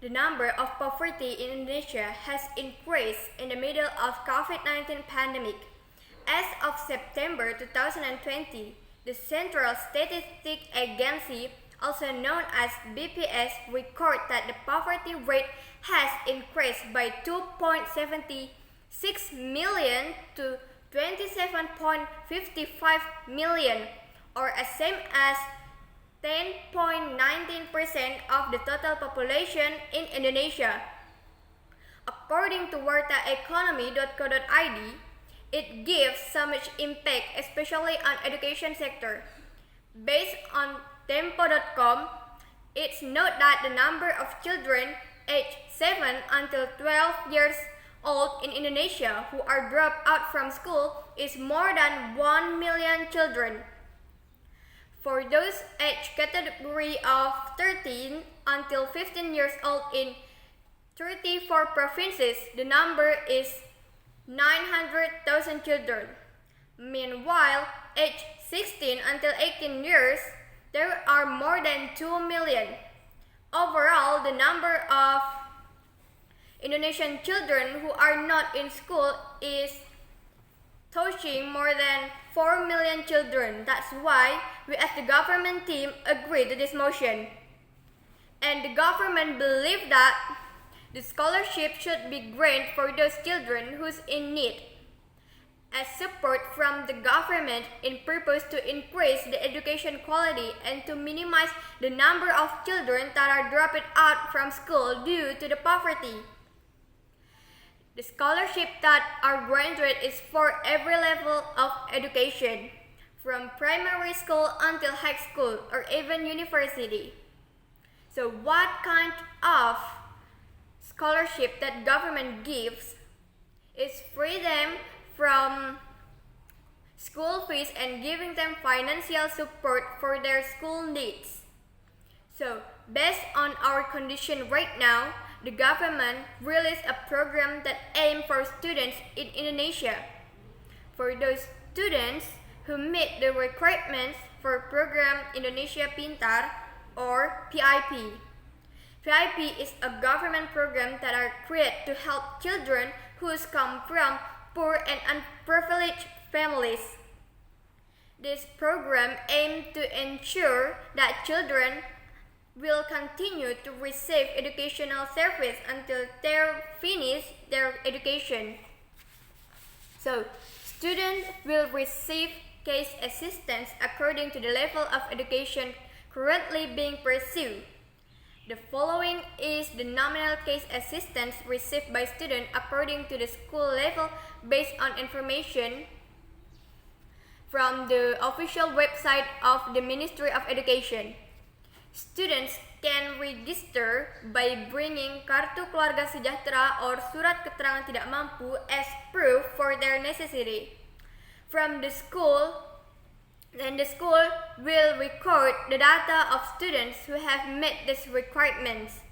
The number of poverty in Indonesia has increased in the middle of COVID-19 pandemic. As of September 2020, the Central Statistics Agency, also known as BPS, recorded that the poverty rate has increased by 2.76 million to 27.55 million, or as same as 10.19% of the total population in Indonesia. According to wartaeconomy.co.id, it gives so much impact, especially on education sector. Based on tempo.com, it's noted that the number of children aged 7 until 12 years old in Indonesia who are dropped out from school is more than 1 million children. For those age category of 13 until 15 years old in 34 provinces, the number is 900,000 children. Meanwhile, age 16 until 18 years, there are more than 2 million. Overall, the number of Indonesian children who are not in school is touching more than 4 million children. That's why we as the government team agree to this motion. And the government believe that the scholarship should be granted for those children who's in need. As support from the government in purpose to increase the education quality and to minimize the number of children that are dropped out from school due to the poverty. The scholarship that are granted is for every level of education, from primary school until high school or even university. So what kind of scholarship that government gives is free them from school fees and giving them financial support for their school needs. So based on our condition right now, the government released a program that aims for students in Indonesia. For those students who meet the requirements for program Indonesia Pintar or PIP. PIP is a government program that are created to help children who come from poor and unprivileged families. This program aims to ensure that children will continue to receive educational service until they finish their education. So, students will receive case assistance according to the level of education currently being pursued. The following is the nominal case assistance received by students according to the school level based on information from the official website of the Ministry of Education. Students can register by bringing Kartu Keluarga Sejahtera or Surat Keterangan Tidak Mampu as proof for their necessity. From the school, then the school will record the data of students who have met these requirements.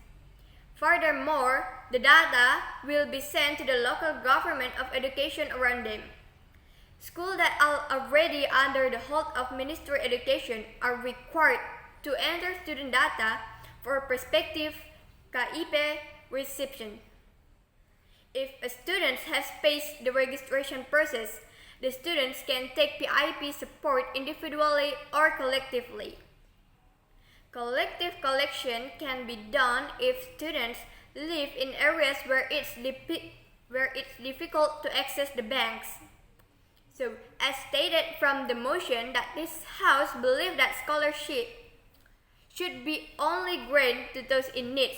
Furthermore, the data will be sent to the local government of education around them. Schools that are already under the hold of Ministry of Education are required to enter student data for prospective KIP reception. If a student has passed the registration process, the students can take PIP support individually or collectively. Collective collection can be done if students live in areas where it's difficult to access the banks. So, as stated from the motion, that this House believes that scholarship should be only granted to those in need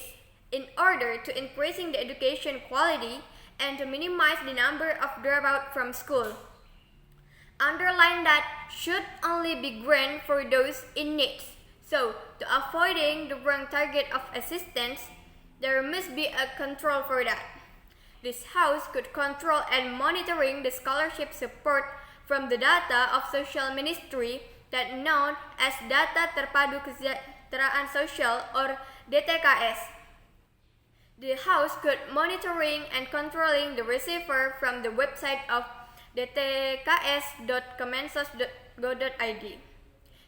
in order to increasing the education quality and to minimize the number of dropouts from school. Underline that should only be granted for those in need. So, to avoiding the wrong target of assistance, there must be a control for that. This House could control and monitoring the scholarship support from the data of Social Ministry that known as Data Terpadu Kesejahteraan Sosial or DTKS. The House could monitoring and controlling the receiver from the website of dtks.kemensos.go.id.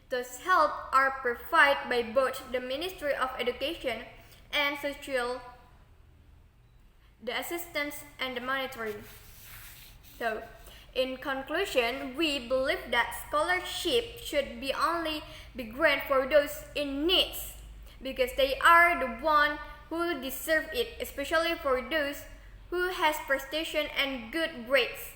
Those help are provided by both the Ministry of Education and social the assistance and the monitoring. So, in conclusion, we believe that scholarship should be only be granted for those in needs because they are the one who deserve it, especially for those who has prestation and good grades.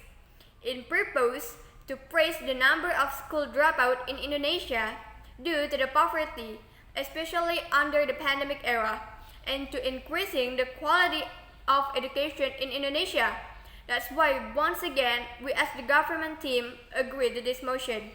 In purpose to praise the number of school dropout in Indonesia due to the poverty, especially under the pandemic era, and to increasing the quality of education in Indonesia. That's why once again we as the government team agree to this motion.